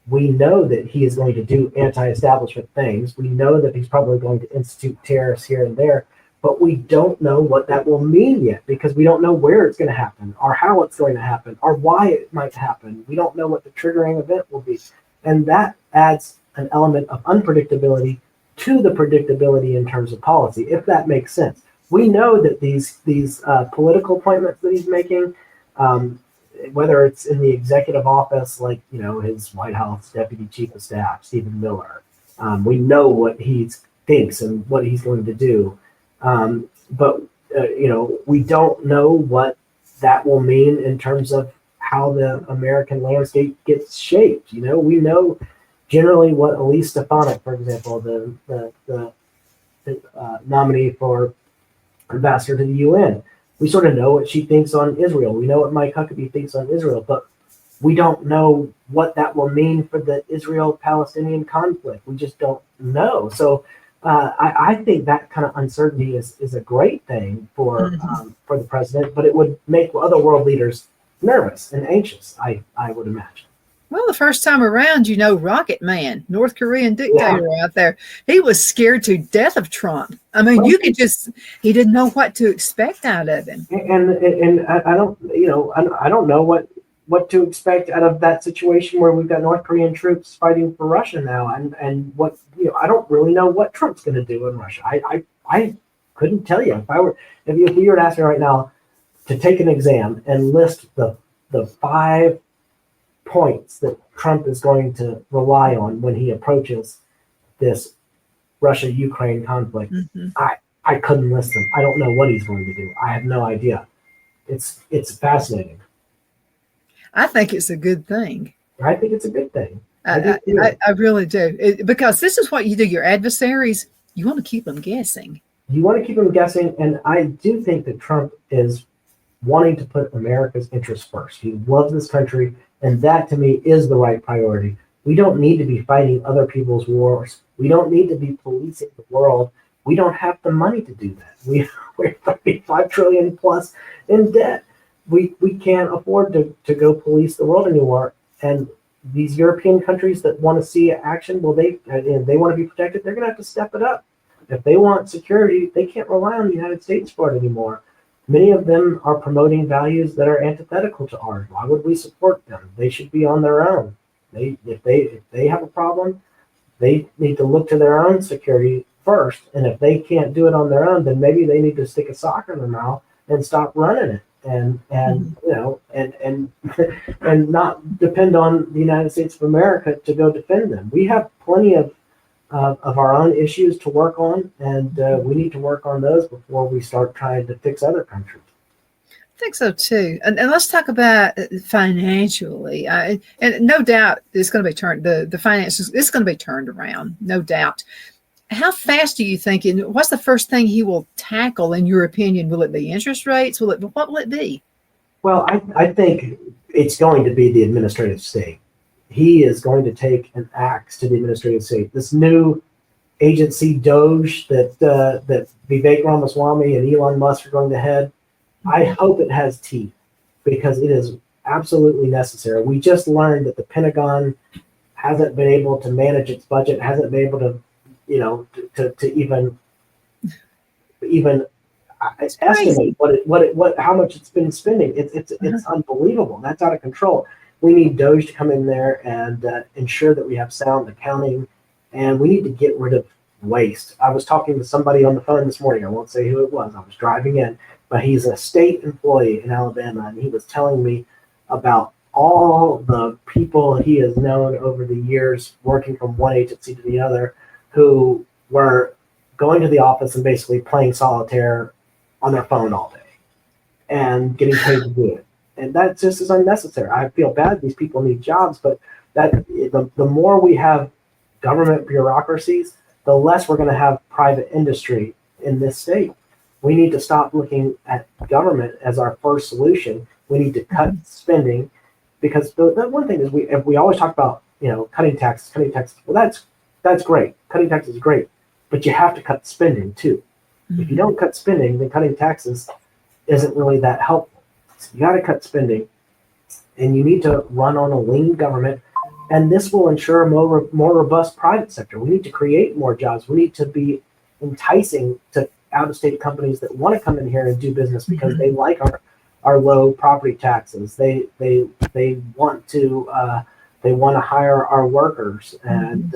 we know that he is going to do anti-establishment things. We know that he's probably going to institute tariffs here and there, but we don't know what that will mean yet because we don't know where it's going to happen or how it's going to happen or why it might happen. We don't know what the triggering event will be. And that adds an element of unpredictability to the predictability in terms of policy, if that makes sense. We know that these political appointments that he's making, whether it's in the executive office, like his White House Deputy Chief of Staff, Stephen Miller, we know what he thinks and what he's going to do, but we don't know what that will mean in terms of how the American landscape gets shaped. We know generally what Elise Stefanik, for example, the nominee for ambassador to the UN. We sort of know what she thinks on Israel. We know what Mike Huckabee thinks on Israel, but we don't know what that will mean for the Israel-Palestinian conflict. We just don't know. So I think that kind of uncertainty is a great thing for the president, but it would make other world leaders nervous and anxious, I would imagine. Well, the first time around, Rocket Man, North Korean dictator out there, he was scared to death of Trump. I mean, he didn't know what to expect out of him. And I don't know what to expect out of that situation where we've got North Korean troops fighting for Russia now. And what, I don't really know what Trump's going to do in Russia. I couldn't tell you. If you were to ask me right now to take an exam and list the 5 points that Trump is going to rely on when he approaches this Russia-Ukraine conflict, I couldn't list them. I don't know what he's going to do. I have no idea. It's fascinating. I think it's a good thing. I think it's a good thing. I really do. Because this is what you do. Your adversaries, you want to keep them guessing. You want to keep them guessing, and I do think that Trump is wanting to put America's interests first. He loves this country, and that to me is the right priority. We don't need to be fighting other people's wars. We don't need to be policing the world. We don't have the money to do that. We're $35 trillion plus in debt. We can't afford to go police the world anymore. And these European countries that want to see action, well, they want to be protected. They're going to have to step it up. If they want security, they can't rely on the United States for it anymore. Many of them are promoting values that are antithetical to ours. Why would we support them? They should be on their own. If they have a problem, they need to look to their own security first. And if they can't do it on their own, then maybe they need to stick a sock in their mouth and stop running it. And and not depend on the United States of America to go defend them. We have plenty of our own issues to work on, and we need to work on those before we start trying to fix other countries. I think so too. And let's talk about financially. And no doubt it's going to be turned. The finances it's going to be turned around, no doubt. How fast do you think? And what's the first thing he will tackle, in your opinion? Will it be interest rates? What will it be? Well, I think it's going to be the administrative state. He is going to take an axe to the administrative state. This new agency Doge that Vivek Ramaswamy and Elon Musk are going to head, I hope it has teeth, because it is absolutely necessary. We just learned that the Pentagon hasn't been able to manage its budget, hasn't been able to even estimate how much it's been spending. It's unbelievable. That's out of control. We need Doge to come in there and ensure that we have sound accounting, and we need to get rid of waste. I was talking to somebody on the phone this morning. I won't say who it was. I was driving in, but he's a state employee in Alabama, and he was telling me about all the people he has known over the years working from one agency to the other who were going to the office and basically playing solitaire on their phone all day and getting paid to do it. And that just is unnecessary. I feel bad. These people need jobs, but the more we have government bureaucracies, the less we're going to have private industry in this state. We need to stop looking at government as our first solution. We need to cut spending, because the one thing is we always talk about cutting taxes. Well, that's great. Cutting taxes is great, but you have to cut spending too. Mm-hmm. If you don't cut spending, then cutting taxes isn't really that helpful. So you got to cut spending, and you need to run on a lean government, and this will ensure a more robust private sector. We need to create more jobs. We need to be enticing to out-of-state companies that want to come in here and do business because mm-hmm. they like our low property taxes. They want to hire our workers, and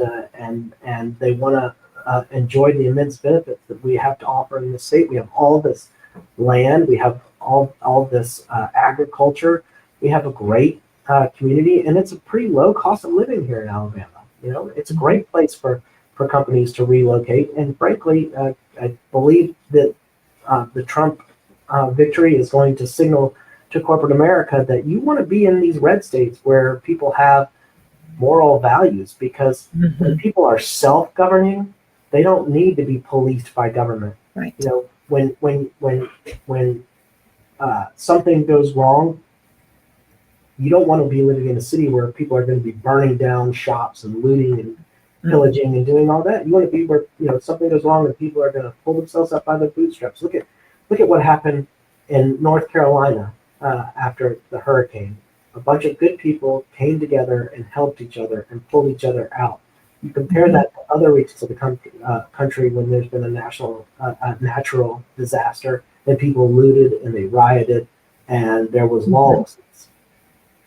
they want to enjoy the immense benefits that we have to offer in the state. We have all this land. We have all this agriculture. We have a great community, and it's a pretty low cost of living here in Alabama. It's a great place for companies to relocate. And frankly, I believe that the Trump victory is going to signal to corporate America that you want to be in these red states where people have moral values, because mm-hmm. when people are self-governing, they don't need to be policed by government. Right. When something goes wrong, you don't want to be living in a city where people are going to be burning down shops and looting and pillaging mm-hmm. and doing all that. You want to be where something goes wrong and people are going to pull themselves up by their bootstraps. Look at what happened in North Carolina after the hurricane. A bunch of good people came together and helped each other and pulled each other out. You compare mm-hmm. that to other regions of the country when there's been a natural disaster, and people looted and they rioted and there was lawlessness.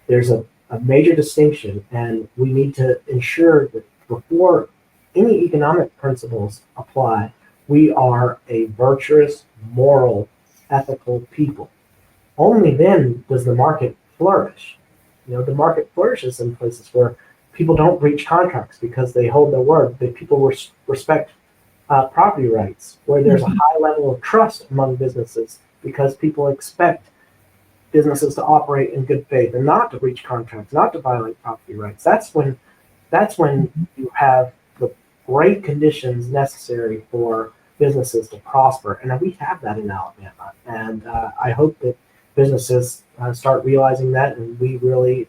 There's a major distinction, and we need to ensure that before any economic principles apply, we are a virtuous, moral, ethical people. Only then does the market flourish. The market flourishes in places where people don't breach contracts because they hold their word. That people respect property rights, where there's a high level of trust among businesses because people expect businesses to operate in good faith and not to breach contracts, not to violate property rights. That's when you have the great conditions necessary for businesses to prosper, and we have that in Alabama. And I hope that businesses start realizing that, and we really,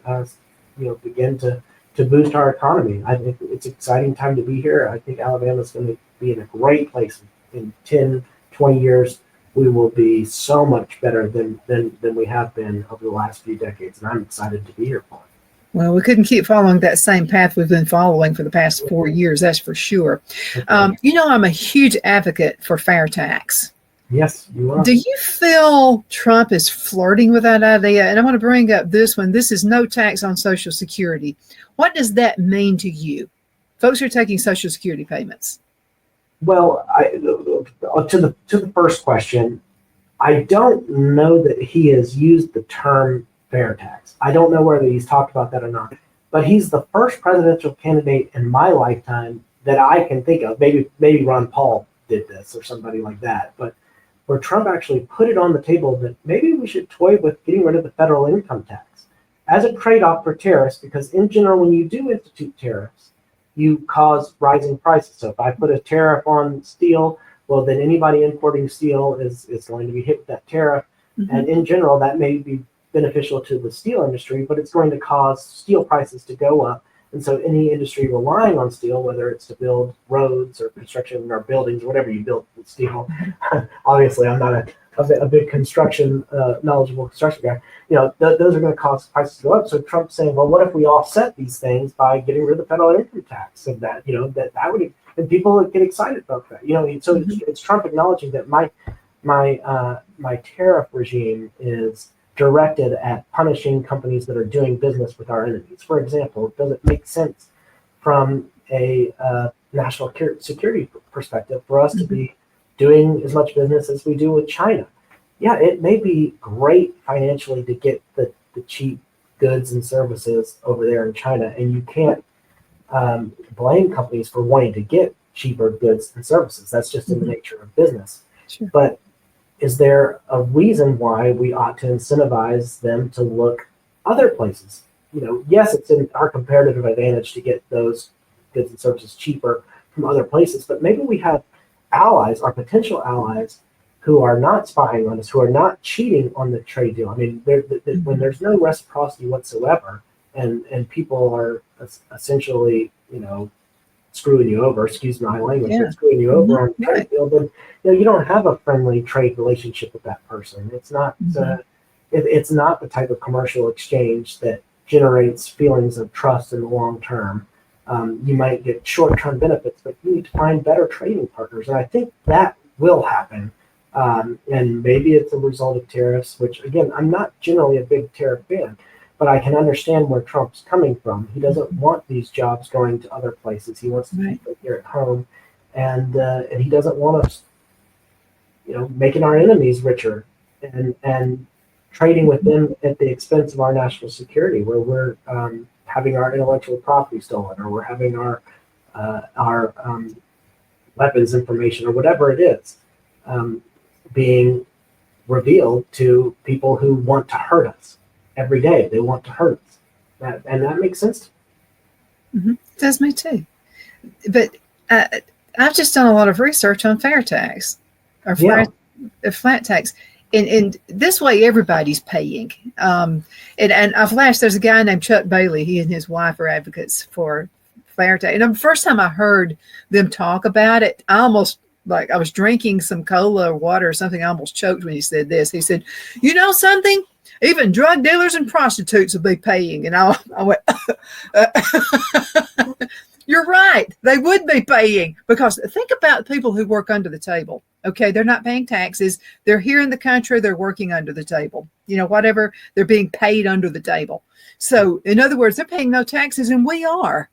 begin to boost our economy. I think it's an exciting time to be here. I think Alabama's going to be in a great place in 10, 20 years. We will be so much better than we have been over the last few decades, and I'm excited to be here for it. Well, we couldn't keep following that same path we've been following for the past 4 years, that's for sure. Okay. I'm a huge advocate for fair tax. Yes, you are. Do you feel Trump is flirting with that idea? And I want to bring up this one. This is no tax on Social Security. What does that mean to you? Folks are taking Social Security payments. Well, to the first question, I don't know that he has used the term fair tax. I don't know whether he's talked about that or not. But he's the first presidential candidate in my lifetime that I can think of. Maybe Ron Paul did this or somebody like that. But where Trump actually put it on the table that maybe we should toy with getting rid of the federal income tax as a trade-off for tariffs, because in general, when you do institute tariffs, you cause rising prices. So if I put a tariff on steel, well, then anybody importing steel is going to be hit with that tariff. Mm-hmm. And in general, that may be beneficial to the steel industry, but it's going to cause steel prices to go up. And so any industry relying on steel, whether it's to build roads or construction or buildings, whatever you build with steel, obviously I'm not a big construction, knowledgeable construction guy, those are going to cause prices to go up. So Trump's saying, well, what if we offset these things by getting rid of the federal income tax? And that would, and people would get excited about that. So it's Trump acknowledging that my tariff regime is directed at punishing companies that are doing business with our enemies. For example, does it make sense from a national security perspective for us to be doing as much business as we do with China? Yeah, it may be great financially to get the cheap goods and services over there in China, and you can't blame companies for wanting to get cheaper goods and services. That's just in the nature of business. Sure. But is there a reason why we ought to incentivize them to look other places? Yes, it's in our comparative advantage to get those goods and services cheaper from other places, but maybe we have allies, our potential allies, who are not spying on us, who are not cheating on the trade deal. I mean, when there's no reciprocity whatsoever, and people are essentially, screwing you over, excuse my language, but screwing you over on the trade deal, then you don't have a friendly trade relationship with that person. It's not it's not the type of commercial exchange that generates feelings of trust in the long term. You might get short-term benefits, but you need to find better trading partners, and I think that will happen. And maybe it's a result of tariffs, which again, I'm not generally a big tariff fan, but I can understand where Trump's coming from. He doesn't want these jobs going to other places. He wants to keep it here at home, and he doesn't want us, making our enemies richer and trading with them at the expense of our national security, where we're having our intellectual property stolen, or we're having our weapons information, or whatever it is, being revealed to people who want to hurt us. Every day they want to hurt us, and that makes sense to me. Mm-hmm. It does me too. But I've just done a lot of research on fair tax or flat tax, and this way everybody's paying. And I flashed. There's a guy named Chuck Bailey. He and his wife are advocates for fair tax. And the first time I heard them talk about it, I almost, like, I was drinking some cola or water or something. I almost choked when he said this. He said, "You know something? Even drug dealers and prostitutes will be paying." And I went, "You're right. They would be paying, because think about people who work under the table. Okay, they're not paying taxes. They're here in the country. They're working under the table. Whatever, they're being paid under the table. So in other words, they're paying no taxes, and we are.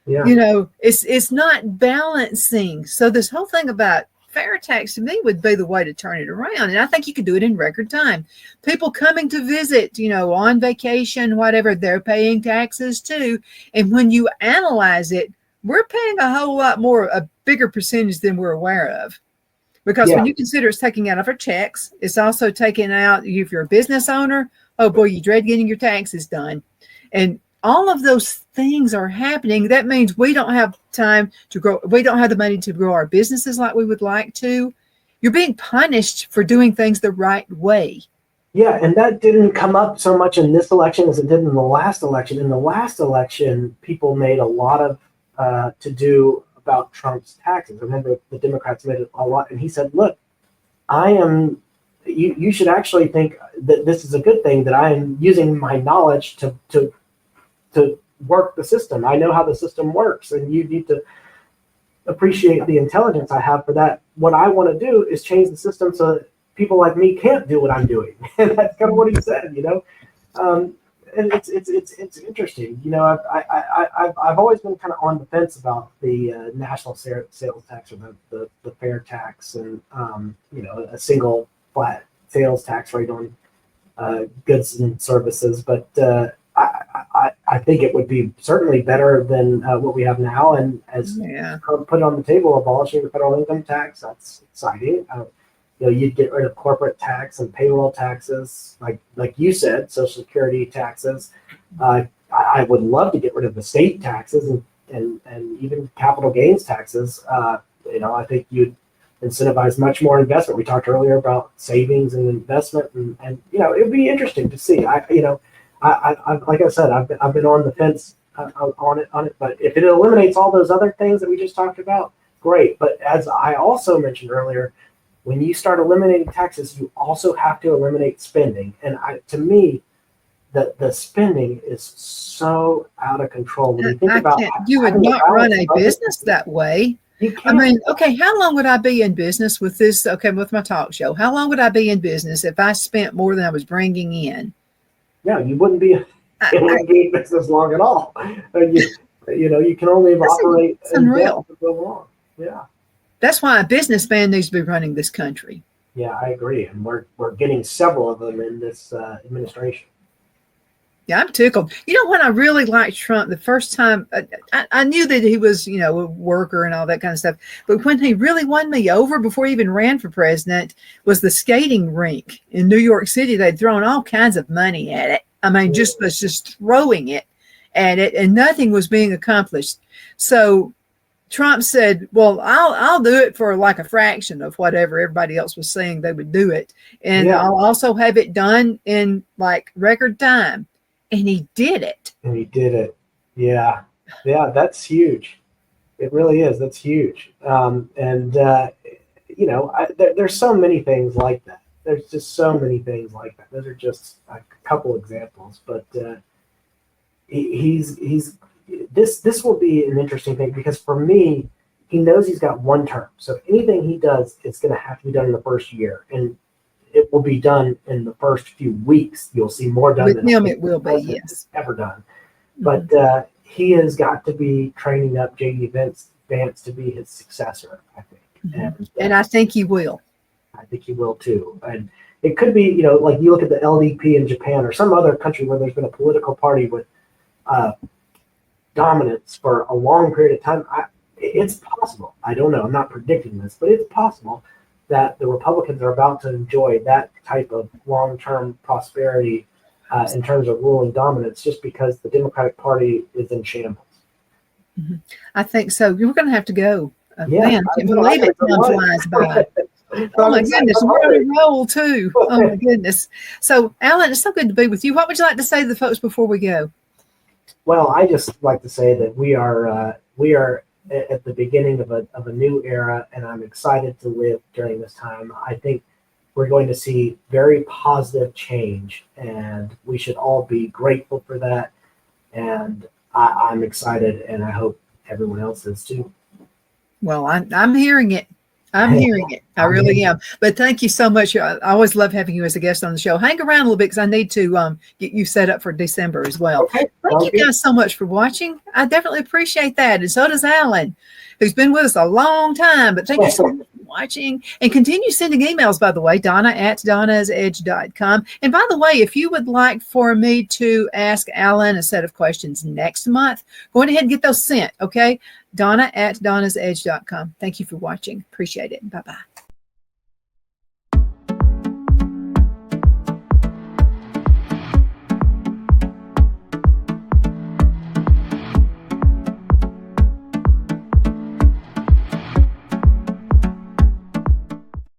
Yeah. It's not balancing. So this whole thing about fair tax, to me, would be the way to turn it around. And I think you could do it in record time. People coming to visit, on vacation, whatever, they're paying taxes too. And when you analyze it, we're paying a whole lot more, a bigger percentage than we're aware of. Because when you consider it's taking out of our checks, it's also taking out, if you're a business owner, oh boy, you dread getting your taxes done. And all of those things are happening. That means we don't have time to grow. We don't have the money to grow our businesses like we would like to. You're being punished for doing things the right way. Yeah, and that didn't come up so much in this election as it did in the last election. In the last election, people made a lot of to do about Trump's taxes. Remember, the Democrats made it a lot, and he said, "Look, you should actually think that this is a good thing, that I am using my knowledge to work the system. I know how the system works, and you need to appreciate the intelligence I have for that. What I want to do is change the system so that people like me can't do what I'm doing." And that's kind of what he said, and it's interesting. I've always been kind of on the fence about the national sales tax, or the fair tax, and a single flat sales tax rate on goods and services. But I think it would be certainly better than what we have now. And as put on the table, abolishing the federal income tax, that's exciting. You'd get rid of corporate tax and payroll taxes, like you said, Social Security taxes. I would love to get rid of the state taxes and even capital gains taxes. I think you'd incentivize much more investment. We talked earlier about savings and investment, and it'd be interesting to see. I like I said, I've been on the fence on it. But if it eliminates all those other things that we just talked about, great. But as I also mentioned earlier, when you start eliminating taxes, you also have to eliminate spending. And to me, the spending is so out of control. When you think about, you would not run a business that way. I mean, okay, how long would I be in business with this? Okay, with my talk show, how long would I be in business if I spent more than I was bringing in? Yeah, you wouldn't be in business long at all. You can only operate. It's unreal. So long. Yeah. That's why a businessman needs to be running this country. Yeah, I agree, and we're getting several of them in this administration. Yeah, I'm tickled. When I really liked Trump the first time, I knew that he was, a worker and all that kind of stuff. But when he really won me over before he even ran for president was the skating rink in New York City. They'd thrown all kinds of money at it. I mean, just throwing it at it, and nothing was being accomplished. So Trump said, well, I'll do it for like a fraction of whatever everybody else was saying they would do it. And I'll also have it done in like record time. And he did it. Yeah. Yeah, that's huge. It really is. That's huge. There's so many things like that. There's just so many things like that. Those are just a couple examples. But this will be an interesting thing, because for me, he knows he's got one term. So if anything he does, it's going to have to be done in the first year. And it will be done in the first few weeks. You'll see more done with him. It will be, yes, ever done. But he has got to be training up J.D. Vance to be his successor, I think. And I think he will. I think he will too. And it could be, like you look at the LDP in Japan or some other country where there's been a political party with dominance for a long period of time. It's possible. I don't know. I'm not predicting this, but it's possible that the Republicans are about to enjoy that type of long-term prosperity in terms of ruling dominance, just because the Democratic Party is in shambles. Mm-hmm. I think so. You're going to have to go. Yeah, man, I can't believe it time flies by. Oh my goodness, we're on a roll too. Oh my goodness. So, Alan, it's so good to be with you. What would you like to say to the folks before we go? Well, I just like to say that we are at the beginning of a new era, and I'm excited to live during this time. I think we're going to see very positive change, and we should all be grateful for that. And I'm excited, and I hope everyone else is too. Well, I'm hearing it. I'm hearing it. I really am. But thank you so much. I always love having you as a guest on the show. Hang around a little bit because I need to get you set up for December as well. Okay. Thank you guys so much for watching. I definitely appreciate that. And so does Alan, who's been with us a long time. But thank you so much for watching. And continue sending emails, by the way, Donna@donnasedge.com. And by the way, if you would like for me to ask Alan a set of questions next month, go ahead and get those sent, okay? Donna at donnasedge.com. Thank you for watching. Appreciate it. Bye-bye.